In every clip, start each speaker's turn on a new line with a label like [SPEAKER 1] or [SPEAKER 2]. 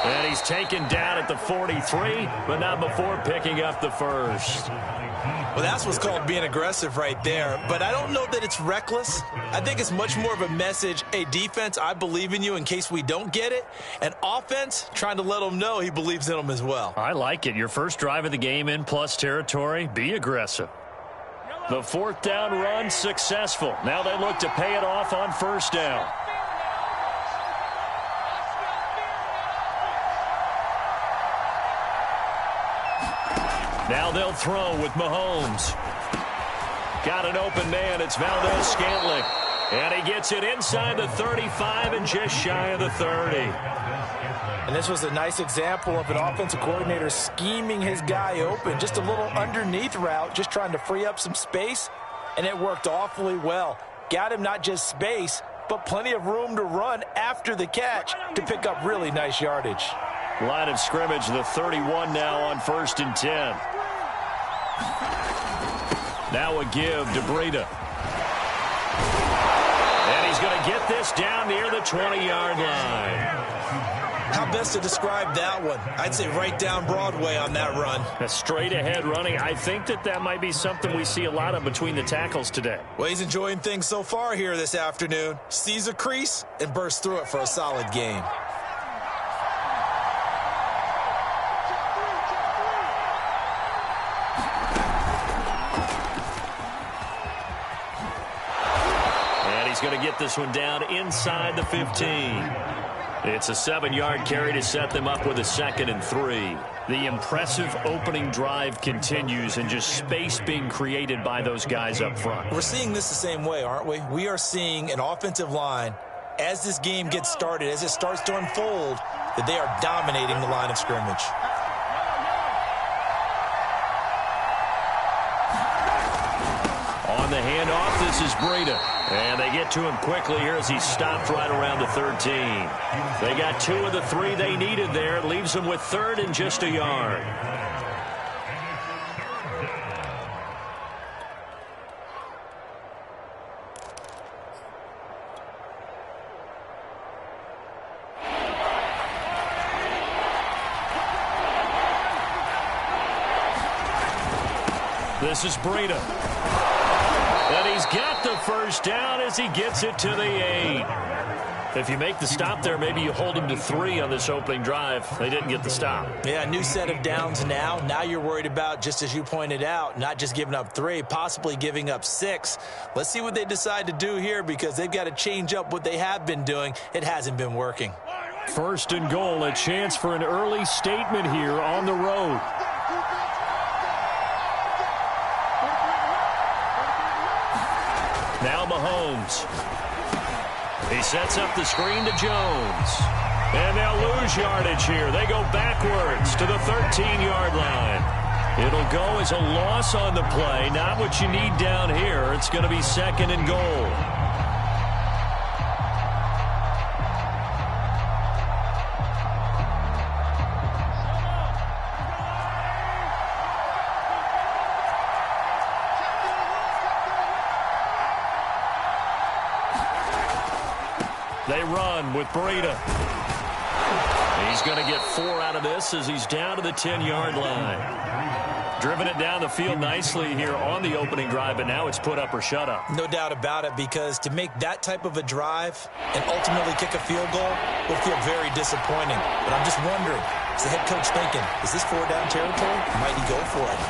[SPEAKER 1] And he's taken down at the 43, but not before picking up the first.
[SPEAKER 2] Well, that's what's called being aggressive right there. But I don't know that it's reckless. I think it's much more of a message, hey, defense, I believe in you in case we don't get it. And offense, trying to let them know he believes in them as well.
[SPEAKER 1] I like it. Your first drive of the game in plus territory, be aggressive. The fourth down run successful. Now they look to pay it off on first down. Now they'll throw with Mahomes. Got an open man. It's Valdes-Scantling. And he gets it inside the 35 and just shy of the 30.
[SPEAKER 2] And this was a nice example of an offensive coordinator scheming his guy open. Just a little underneath route, just trying to free up some space. And it worked awfully well. Got him not just space, but plenty of room to run after the catch to pick up really nice yardage.
[SPEAKER 1] Line of scrimmage, the 31 now on 1st and 10. Now a give to Breida. And he's going to get this down near the 20-yard line.
[SPEAKER 2] How best to describe that one? I'd say right down Broadway on that run.
[SPEAKER 1] A straight ahead running. I think that might be something we see a lot of between the tackles today.
[SPEAKER 2] Well, he's enjoying things so far here this afternoon. Sees a crease and bursts through it for a solid gain.
[SPEAKER 1] Going to get this one down inside the 15. It's a 7-yard carry to set them up with a 2nd and 3. The impressive opening drive continues and just space being created by those guys up front.
[SPEAKER 2] We're seeing this the same way, aren't we? We are seeing an offensive line, as this game gets started, as it starts to unfold, that they are dominating the line of scrimmage.
[SPEAKER 1] On the handoff, this is Breida. And they get to him quickly here as he stopped right around the 13. They got 2 of the 3 they needed there. It leaves them with 3rd and just a yard. This is Breida. And he's got the first down as he gets it to the 8. If you make the stop there, maybe you hold him to 3 on this opening drive. They didn't get the stop.
[SPEAKER 2] Yeah, new set of downs now. Now you're worried about, just as you pointed out, not just giving up 3, possibly giving up 6. Let's see what they decide to do here because they've got to change up what they have been doing. It hasn't been working.
[SPEAKER 1] 1st and goal, a chance for an early statement here on the road. Now Mahomes. He sets up the screen to Jones. And they'll lose yardage here. They go backwards to the 13-yard line. It'll go as a loss on the play. Not what you need down here. It's going to be 2nd and goal. They run with Breida. He's going to get 4 out of this as he's down to the 10-yard line. Driven it down the field nicely here on the opening drive, but now it's put up or shut up.
[SPEAKER 2] No doubt about it, because to make that type of a drive and ultimately kick a field goal will feel very disappointing. But I'm just wondering, is the head coach thinking, is this 4-down territory? Might he go for it?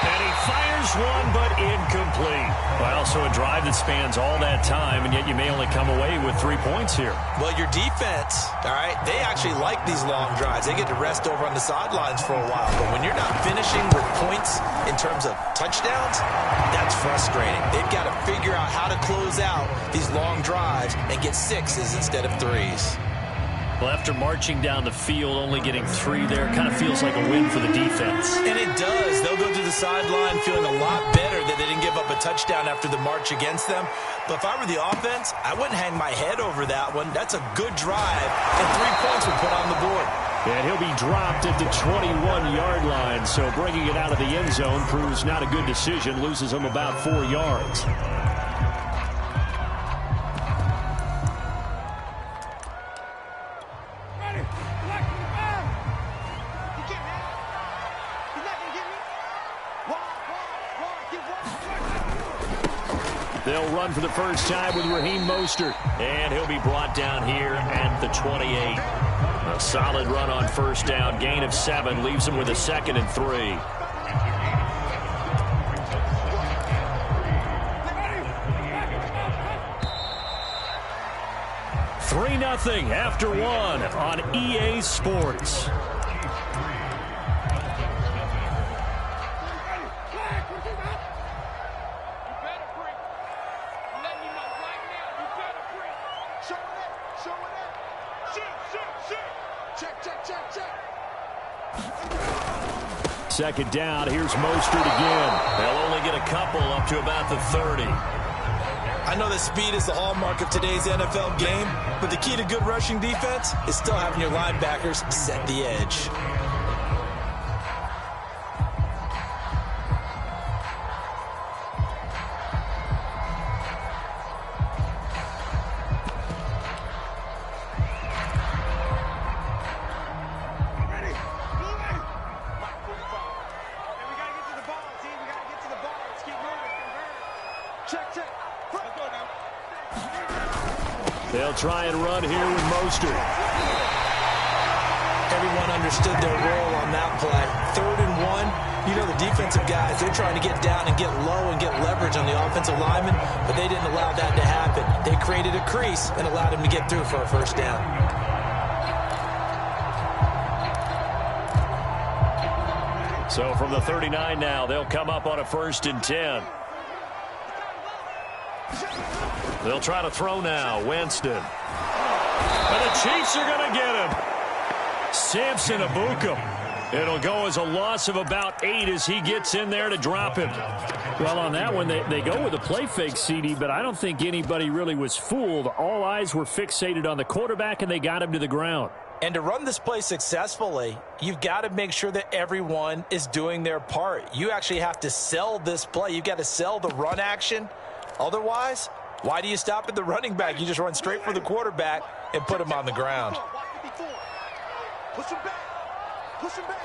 [SPEAKER 1] And he fires one, but incomplete. Well, so a drive that spans all that time, and yet you may only come away with 3 points here.
[SPEAKER 2] Well, your defense, all right, they actually like these long drives. They get to rest over on the sidelines for a while. But when you're not finishing with points in terms of touchdowns, that's frustrating. They've got to figure out how to close out these long drives and get 6s instead of 3s.
[SPEAKER 1] Well, after marching down the field, only getting 3 there kind of feels like a win for the defense.
[SPEAKER 2] And it does. They'll go to the sideline feeling a lot better that they didn't give up a touchdown after the march against them. But if I were the offense, I wouldn't hang my head over that one. That's a good drive, and 3 points would put on the board.
[SPEAKER 1] And he'll be dropped at the 21-yard line, so bringing it out of the end zone proves not a good decision, loses him about 4 yards. They'll run for the first time with Raheem Mostert. And he'll be brought down here at the 28. A solid run on first down. Gain of 7 leaves them with a 2nd and 3. 3-0 after 1 on EA Sports. Second down, here's Mostert again. They'll only get a couple up to about the 30.
[SPEAKER 2] I know that speed is the hallmark of today's NFL game, but the key to good rushing defense is still having your linebackers set the edge.
[SPEAKER 1] They'll try and run here with Mostert.
[SPEAKER 2] Everyone understood their role on that play. 3rd and 1. You know the defensive guys, they're trying to get down and get low and get leverage on the offensive lineman, but they didn't allow that to happen. They created a crease and allowed him to get through for a first down.
[SPEAKER 1] So from the 39 now, they'll come up on a 1st and 10. They'll try to throw now. Winston. And the Chiefs are going to get him. Samson Ebukam. It'll go as a loss of about 8 as he gets in there to drop him.
[SPEAKER 3] Well, on that one, they go with a play fake, CD, but I don't think anybody really was fooled. All eyes were fixated on the quarterback, and they got him to the ground.
[SPEAKER 2] And to run this play successfully, you've got to make sure that everyone is doing their part. You actually have to sell this play. You've got to sell the run action. Otherwise, why do you stop at the running back? You just run straight for the quarterback and put him on the ground.
[SPEAKER 4] Push him back. Push him back.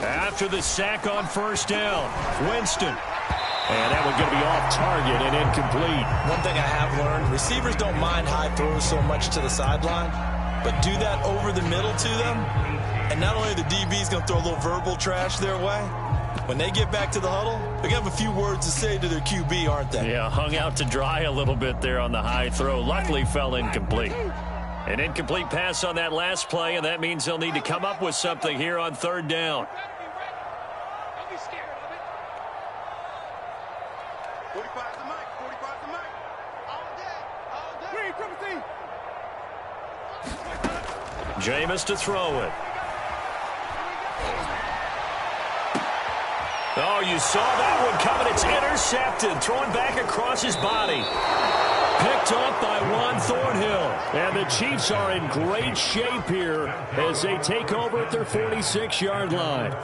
[SPEAKER 1] After the sack on first down, Winston. And that one's going to be off target and incomplete.
[SPEAKER 2] One thing I have learned, receivers don't mind high throws so much to the sideline, but do that over the middle to them, and not only the DB's going to throw a little verbal trash their way, when they get back to the huddle, they're going to have a few words to say to their QB, aren't they?
[SPEAKER 1] Yeah, hung out to dry a little bit there on the high throw. Luckily fell incomplete. An incomplete pass on that last play, and that means they'll need to come up with something here on 3rd down.
[SPEAKER 4] Don't be scared of it. 45 the mic. 45 the mic. All day. All day.
[SPEAKER 1] Jameis to throw it. Oh, you saw that one coming. It's intercepted. Throwing back across his body. Picked up by Juan Thornhill.
[SPEAKER 3] And the Chiefs are in great shape here as they take over at their 46-yard line.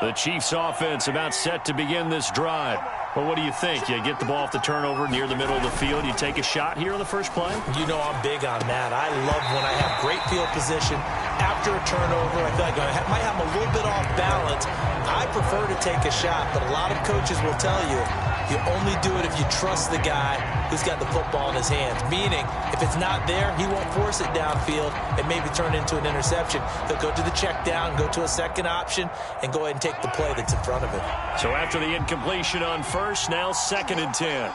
[SPEAKER 1] The Chiefs offense about set to begin this drive. Well, what do you think? You get the ball off the turnover near the middle of the field. You take a shot here on the first play?
[SPEAKER 2] You know I'm big on that. I love when I have great field position. After a turnover, I feel like I might have a little bit off balance. I prefer to take a shot, but a lot of coaches will tell you, you only do it if you trust the guy who's got the football in his hands. Meaning, if it's not there, he won't force it downfield and maybe turn into an interception. He'll go to the check down, go to a second option, and go ahead and take the play that's in front of him.
[SPEAKER 1] So after the incompletion on first, now 2nd and 10.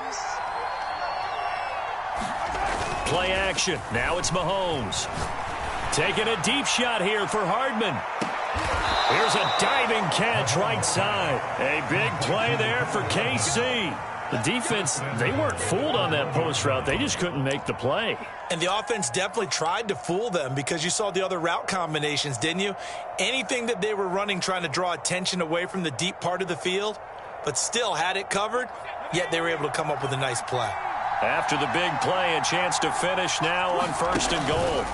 [SPEAKER 1] Play action. Now it's Mahomes. Taking a deep shot here for Hardman. Here's a diving catch right side. A big play there for KC.
[SPEAKER 3] The defense, they weren't fooled on that post route. They just couldn't make the play.
[SPEAKER 2] And the offense definitely tried to fool them because you saw the other route combinations, didn't you? Anything that they were running trying to draw attention away from the deep part of the field, but still had it covered, yet they were able to come up with a nice play.
[SPEAKER 1] After the big play, a chance to finish now on 1st and goal.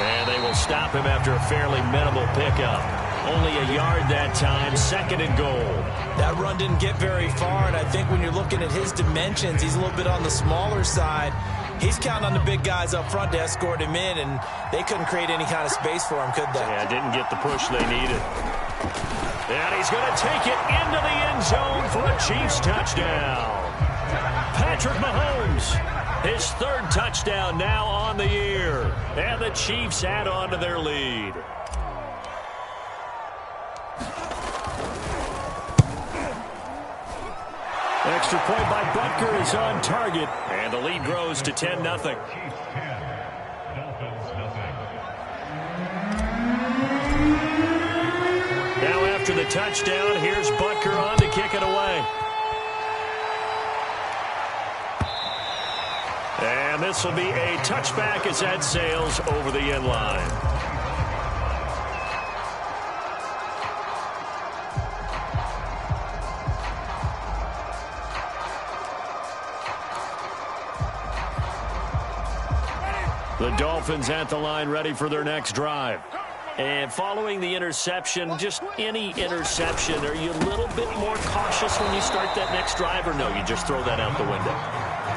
[SPEAKER 1] And they will stop him after a fairly minimal pickup. Only a yard that time, 2nd and goal.
[SPEAKER 2] That run didn't get very far, and I think when you're looking at his dimensions, he's a little bit on the smaller side. He's counting on the big guys up front to escort him in, and they couldn't create any kind of space for him, could they?
[SPEAKER 1] Yeah, didn't get the push they needed. And he's going to take it into the end zone for a Chiefs touchdown. Patrick Mahomes, his third touchdown now on the year. And the Chiefs add on to their lead.
[SPEAKER 3] Extra point by Butker is on target.
[SPEAKER 1] And the lead grows to 10-0. Now after the touchdown, here's Butker on to kick it away. And this will be a touchback as that sails over the end line. The Dolphins at the line ready for their next drive. And following the interception, just any interception, are you a little bit more cautious when you start that next drive, or no, you just throw that out the window?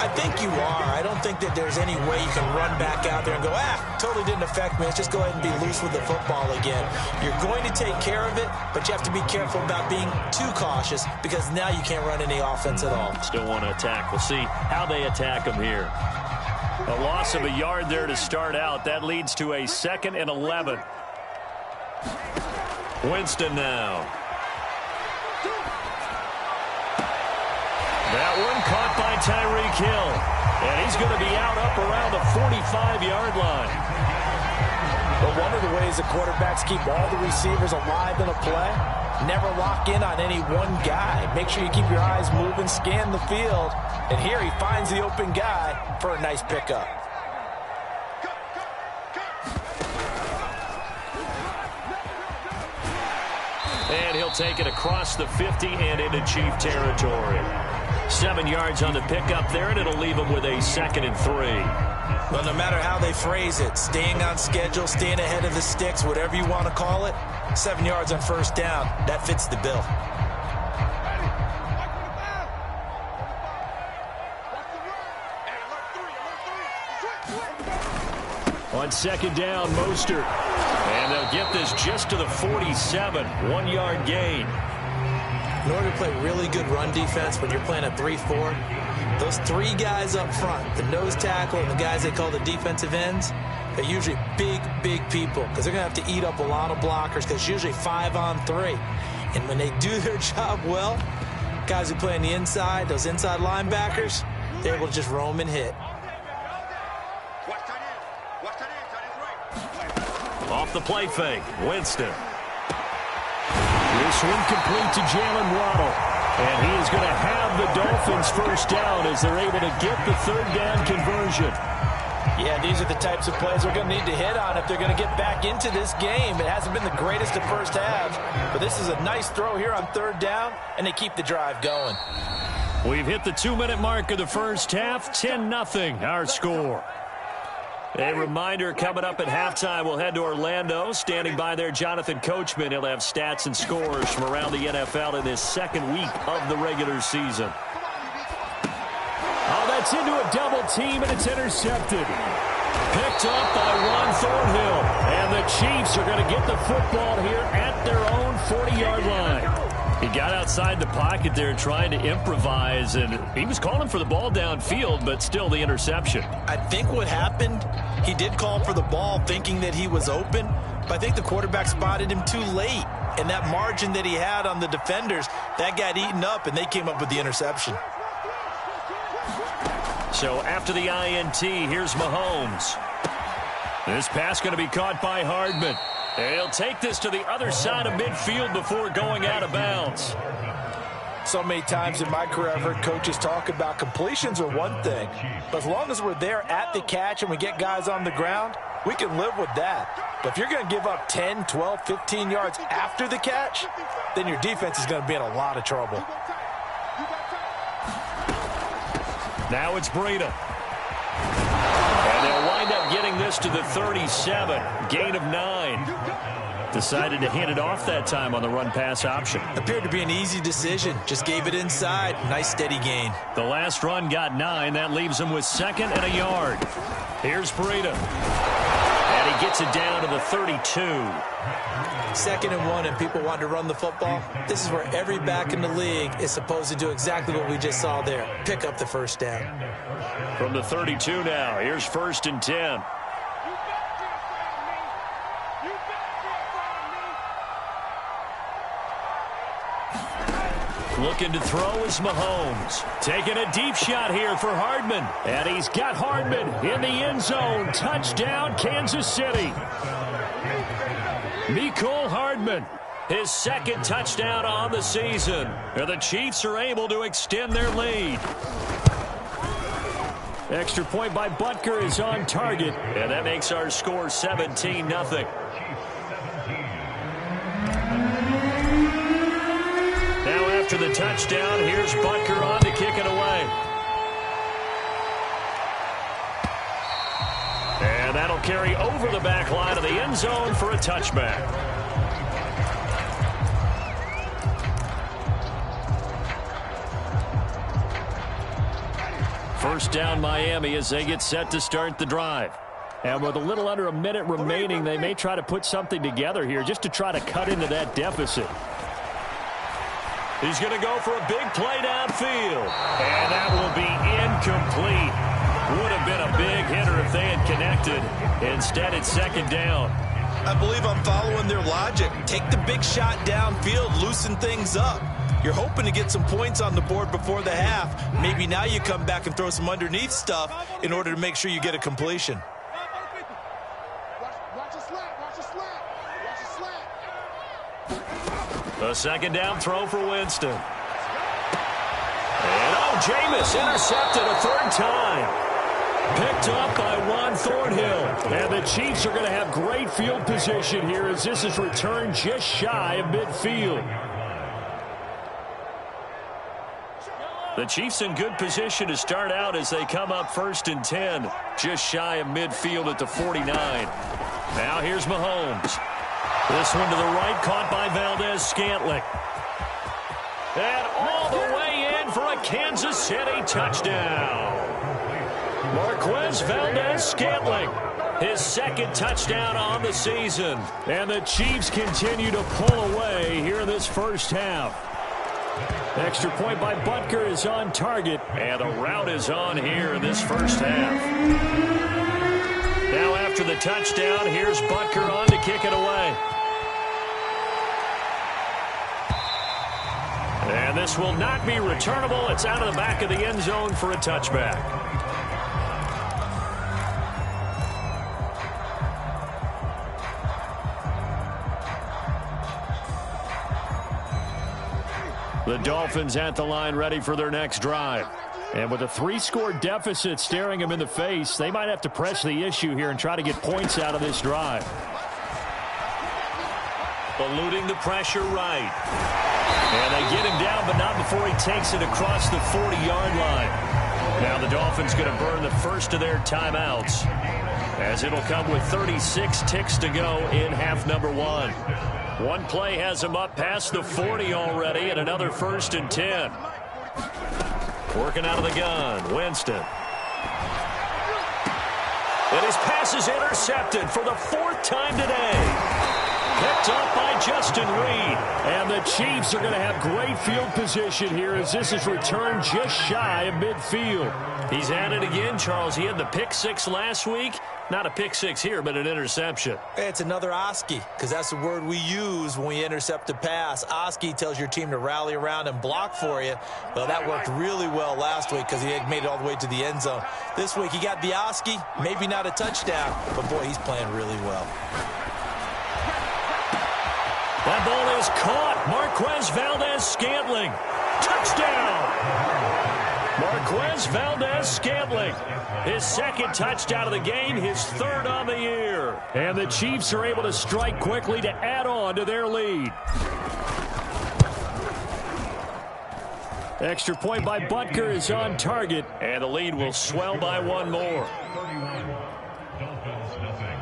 [SPEAKER 2] I think you are. I don't think that there's any way you can run back out there and go, totally didn't affect me. Let's just go ahead and be loose with the football again. You're going to take care of it, but you have to be careful about being too cautious because now you can't run any offense at all.
[SPEAKER 1] Still want to attack. We'll see how they attack them here. A loss of a yard there to start out. That leads to a 2nd and 11. Winston now. That one caught by Tyreek Hill. And he's going to be out up around the 45-yard line.
[SPEAKER 2] But one of the ways the quarterbacks keep all the receivers alive in a play, never lock in on any one guy. Make sure you keep your eyes moving, scan the field. And here he finds the open guy for a nice pickup.
[SPEAKER 1] And he'll take it across the 50 and into Chief territory. 7 yards on the pickup there, and it'll leave him with a 2nd and 3.
[SPEAKER 2] Well, no matter how they phrase it, staying on schedule, staying ahead of the sticks, whatever you want to call it, 7 yards on first down, that fits the bill.
[SPEAKER 3] On 2nd down, Mostert.
[SPEAKER 1] And they'll get this just to the 47, 1-yard gain.
[SPEAKER 2] In order to play really good run defense when you're playing a 3-4, those 3 guys up front, the nose tackle and the guys they call the defensive ends, they're usually big, big people because they're going to have to eat up a lot of blockers because it's usually 5 on 3. And when they do their job well, guys who play on the inside, those inside linebackers, they're able to just roam and hit.
[SPEAKER 1] Off the play fake, Winston.
[SPEAKER 3] This one complete to Jalen Waddle. And he is going to have the Dolphins first down as they're able to get the 3rd down conversion.
[SPEAKER 2] Yeah, these are the types of plays we're going to need to hit on if they're going to get back into this game. It hasn't been the greatest of first halves, but this is a nice throw here on 3rd down, and they keep the drive going.
[SPEAKER 3] We've hit the 2-minute mark of the first half. 10-0 our score.
[SPEAKER 1] A reminder, coming up at halftime, we'll head to Orlando. Standing by there, Jonathan Coachman. He'll have stats and scores from around the NFL in his 2nd week of the regular season.
[SPEAKER 3] Oh, that's into a double team, and it's intercepted.
[SPEAKER 1] Picked up by Juan Thornhill.
[SPEAKER 3] And the Chiefs are going to get the football here at their own 40-yard line.
[SPEAKER 1] He got outside the pocket there trying to improvise, and he was calling for the ball downfield, but still the interception.
[SPEAKER 2] I think what happened, he did call for the ball thinking that he was open, but I think the quarterback spotted him too late. And that margin that he had on the defenders, that got eaten up, and they came up with the interception.
[SPEAKER 1] So after the INT, here's Mahomes. This pass going to be caught by Hardman. And he'll take this to the other side of midfield before going out of bounds.
[SPEAKER 2] So many times in my career, I've heard coaches talk about completions are one thing. But as long as we're there at the catch and we get guys on the ground, we can live with that. But if you're going to give up 10, 12, 15 yards after the catch, then your defense is going to be in a lot of trouble.
[SPEAKER 1] Now it's Breida. And they'll wind up getting this to the 37. Gain of 9.
[SPEAKER 3] Decided to hand it off that time on the run-pass option.
[SPEAKER 2] Appeared to be an easy decision. Just gave it inside. Nice steady gain.
[SPEAKER 3] The last run got 9. That leaves him with 2nd and a yard. Here's Breida. And he gets it down to the 32.
[SPEAKER 2] 2nd and 1, and people want to run the football. This is where every back in the league is supposed to do exactly what we just saw there. Pick up the first down.
[SPEAKER 1] From the 32 now, here's 1st and 10. Looking to throw is Mahomes. Taking a deep shot here for Hardman.
[SPEAKER 3] And he's got Hardman in the end zone. Touchdown, Kansas City. Mecole Hardman.
[SPEAKER 1] His 2nd touchdown on the season. And the Chiefs are able to extend their lead.
[SPEAKER 3] Extra point by Butker is on target.
[SPEAKER 1] And that makes our score 17-0. Now after the touchdown, here's Butker on to kick it away. And that'll carry over the back line of the end zone for a touchback. First down Miami as they get set to start the drive.
[SPEAKER 3] And with a little under a minute remaining, they may try to put something together here just to try to cut into that deficit.
[SPEAKER 1] He's going to go for a big play downfield. And that will be incomplete. Would have been a big hitter if they had connected. Instead, it's 2nd down.
[SPEAKER 2] I believe I'm following their logic. Take the big shot downfield, loosen things up. You're hoping to get some points on the board before the half. Maybe now you come back and throw some underneath stuff in order to make sure you get a completion.
[SPEAKER 1] A 2nd down throw for Winston. And Jameis intercepted a 3rd time. Picked up by Juan Thornhill.
[SPEAKER 3] And the Chiefs are going to have great field position here as this is returned just shy of midfield.
[SPEAKER 1] The Chiefs in good position to start out as they come up 1st and 10. Just shy of midfield at the 49. Now here's Mahomes. This one to the right, caught by Valdez-Scantling. And all the way in for a Kansas City touchdown. Marquez Valdez-Scantling, his 2nd touchdown on the season.
[SPEAKER 3] And the Chiefs continue to pull away here in this first half. Extra point by Butker is on target.
[SPEAKER 1] And a route is on here in this first half. Now after the touchdown, here's Butker on to kick it away. And this will not be returnable. It's out of the back of the end zone for a touchback. The Dolphins at the line ready for their next drive.
[SPEAKER 3] And with a 3-score deficit staring them in the face, they might have to press the issue here and try to get points out of this drive.
[SPEAKER 1] Eluding the pressure right. And they get him down, but not before he takes it across the 40-yard line. Now the Dolphins going to burn the first of their timeouts, as it'll come with 36 ticks to go in half number 1. One play has him up past the 40 already, and another 1st and 10. Working out of the gun, Winston. And his pass is intercepted for the 4th time today. Picked up by Justin Reed.
[SPEAKER 3] And the Chiefs are going to have great field position here as this is returned just shy of midfield.
[SPEAKER 1] He's at it again, Charles. He had the pick 6 last week. Not a pick 6 here, but an interception.
[SPEAKER 2] It's another Oski, because that's the word we use when we intercept a pass. Oski tells your team to rally around and block for you. Well, that worked really well last week because he had made it all the way to the end zone. This week he got the Oski, maybe not a touchdown, but boy, he's playing really well.
[SPEAKER 1] That ball is caught. Marquez Valdez-Scantling. Touchdown! Marquez Valdez-Scantling. His 2nd touchdown of the game, his 3rd on the year.
[SPEAKER 3] And the Chiefs are able to strike quickly to add on to their lead. Extra point by Butker is on target.
[SPEAKER 1] And the lead will swell by 1 more.
[SPEAKER 5] Dolphins, nothing.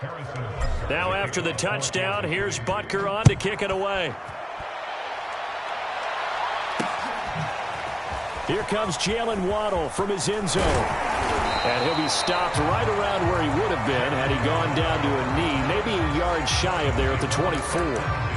[SPEAKER 5] Harrison Butker.
[SPEAKER 1] Now after the touchdown, here's Butker on to kick it away. Here comes Jalen Waddle from his end zone. And he'll be stopped right around where he would have been had he gone down to a knee, maybe a yard shy of there at the 24.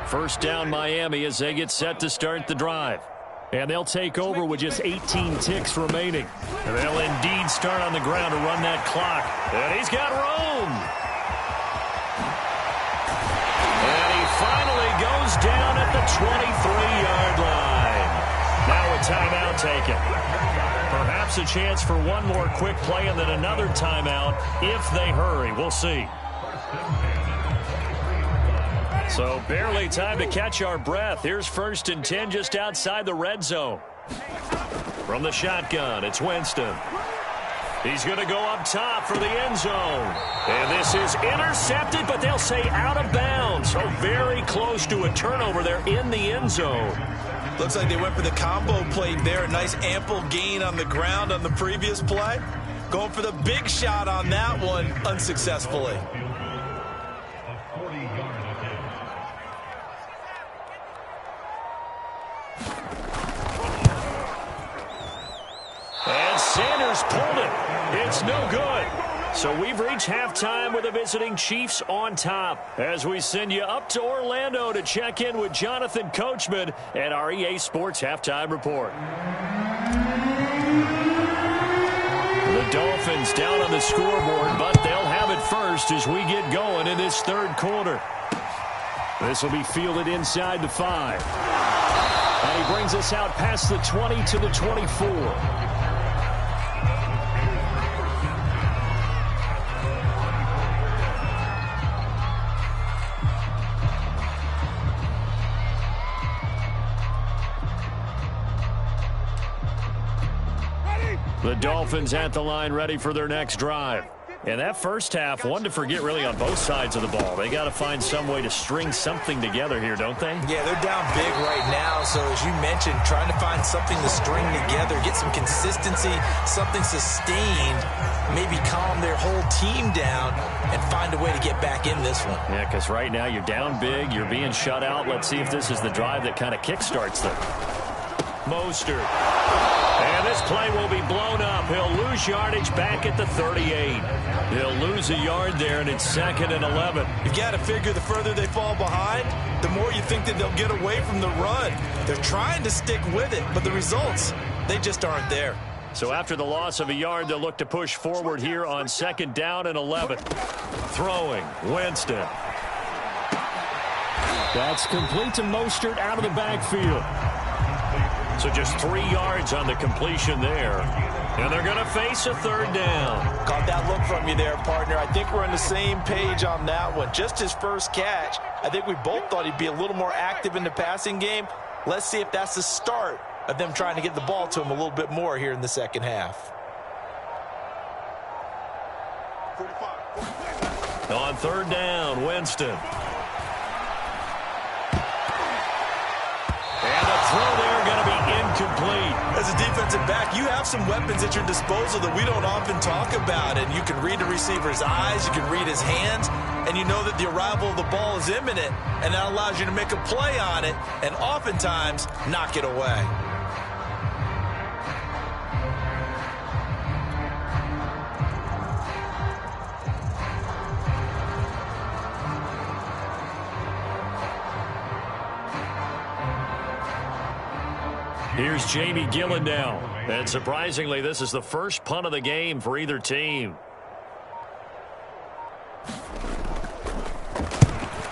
[SPEAKER 1] First down Miami as they get set to start the drive. And they'll take over with just 18 ticks remaining. And they'll indeed start on the ground to run that clock. And he's got room. And he finally goes down at the 23-yard line. Now a timeout taken. Perhaps a chance for one more quick play and then another timeout if they hurry. We'll see. So barely time to catch our breath. Here's 1st and 10 just outside the red zone. From the shotgun, it's Winston. He's going to go up top for the end zone. And this is intercepted, but they'll say out of bounds. So very close to a turnover there in the end zone.
[SPEAKER 2] Looks like they went for the combo play there. A nice ample gain on the ground on the previous play. Going for the big shot on that one unsuccessfully.
[SPEAKER 1] And Sanders pulled it. It's no good. So we've reached halftime with the visiting Chiefs on top as we send you up to Orlando to check in with Jonathan Coachman at our EA Sports Halftime Report. The Dolphins down on the scoreboard, but they'll have it first as we get going in this third quarter. This will be fielded inside the 5. And he brings us out past the 20 to the 24. The Dolphins at the line ready for their next drive. And that first half, one to forget really on both sides of the ball. They got to find some way to string something together here, don't they?
[SPEAKER 2] Yeah, they're down big right now. So as you mentioned, trying to find something to string together, get some consistency, something sustained, maybe calm their whole team down and find a way to get back in this one.
[SPEAKER 1] Yeah, because right now you're down big, you're being shut out. Let's see if this is the drive that kind of kickstarts them. Mostert. And this play will be blown up. He'll lose yardage back at the 38. He'll lose a yard there, and it's 2nd and 11.
[SPEAKER 2] You've got to figure the further they fall behind, the more you think that they'll get away from the run. They're trying to stick with it, but the results, they just aren't there.
[SPEAKER 1] So after the loss of a yard, they'll look to push forward here on 2nd down and 11. Throwing, Winston.
[SPEAKER 3] That's complete to Mostert out of the backfield.
[SPEAKER 1] So just 3 yards on the completion there. And they're going to face a 3rd down.
[SPEAKER 2] Caught that look from you there, partner. I think we're on the same page on that one. Just his first catch. I think we both thought he'd be a little more active in the passing game. Let's see if that's the start of them trying to get the ball to him a little bit more here in the second half.
[SPEAKER 1] On 3rd down, Winston. And the throw there going to be incomplete.
[SPEAKER 2] As a defensive back, you have some weapons at your disposal that we don't often talk about. And you can read the receiver's eyes, you can read his hands, and you know that the arrival of the ball is imminent. And that allows you to make a play on it and oftentimes knock it away.
[SPEAKER 1] Here's Jamie Gillen now. And surprisingly, this is the first punt of the game for either team.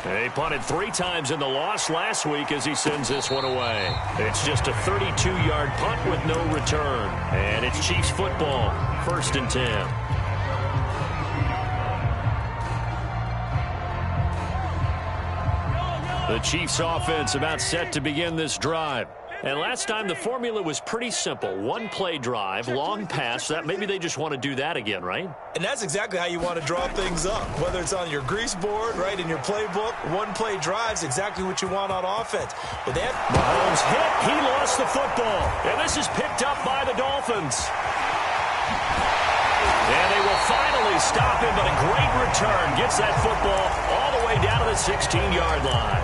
[SPEAKER 1] He punted 3 times in the loss last week as he sends this one away. It's just a 32-yard punt with no return. And it's Chiefs football, 1st and 10. The Chiefs offense about set to begin this drive. And last time the formula was pretty simple. One play drive, long pass. That maybe they just want to do that again, right?
[SPEAKER 2] And that's exactly how you want to draw things up. Whether it's on your grease board, right, in your playbook, one play drive's exactly what you want on offense. But they have
[SPEAKER 3] Mahomes hit. He lost the football.
[SPEAKER 1] And this is picked up by the Dolphins. And they will finally stop him, but a great return gets that football all the way down to the 16-yard line.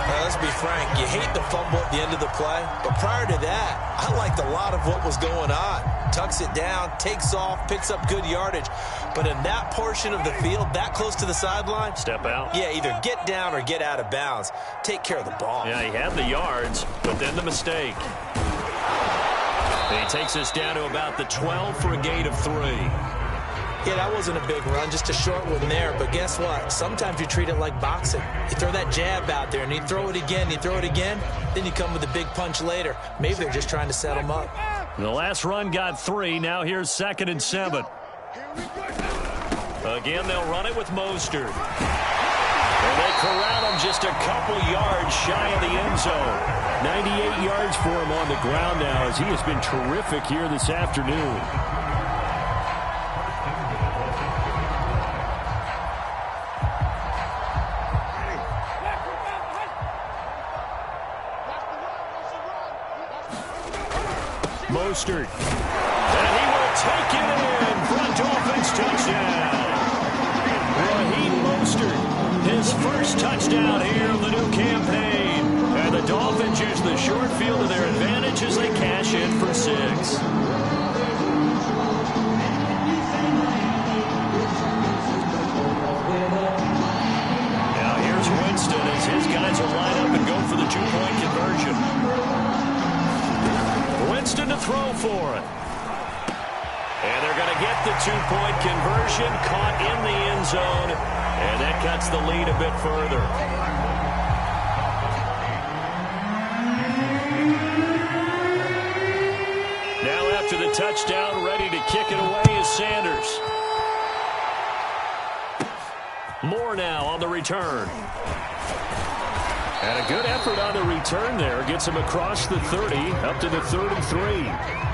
[SPEAKER 2] Let's be frank, you hate the fumble at the end of the play, but prior to that, I liked a lot of what was going on. Tucks it down, takes off, picks up good yardage, but in that portion of the field, that close to the sideline,
[SPEAKER 1] step out.
[SPEAKER 2] Yeah, either get down or get out of bounds. Take care of the ball.
[SPEAKER 1] Yeah, he had the yards, but then the mistake. He takes us down to about the 12 for a gain of 3.
[SPEAKER 2] Yeah, that wasn't a big run, just a short one there. But guess what? Sometimes you treat it like boxing. You throw that jab out there, and you throw it again, then you come with a big punch later. Maybe they're just trying to set them up.
[SPEAKER 3] The last run got 3. Now here's 2nd and 7.
[SPEAKER 1] Again, they'll run it with Mostert. And they corral him just a couple yards shy of the end zone.
[SPEAKER 3] 98 yards for him on the ground now, as he has been terrific here this afternoon. Mostert.
[SPEAKER 1] And he will take it in for a Dolphins touchdown.
[SPEAKER 3] Raheem Mostert,
[SPEAKER 1] his first touchdown here of the new campaign. And the Dolphins use the short field to their advantage as they cash in for 6. Now here's Winston as his guys will line up and go for the 2-point conversion. Winston to throw for it. And they're going to get the 2-point conversion, caught in the end zone, and that cuts the lead a bit further. Now after the touchdown, ready to kick it away is Sanders. Moore now on the return. And a good effort on the return there. Gets him across the 30, up to the 3rd and 3.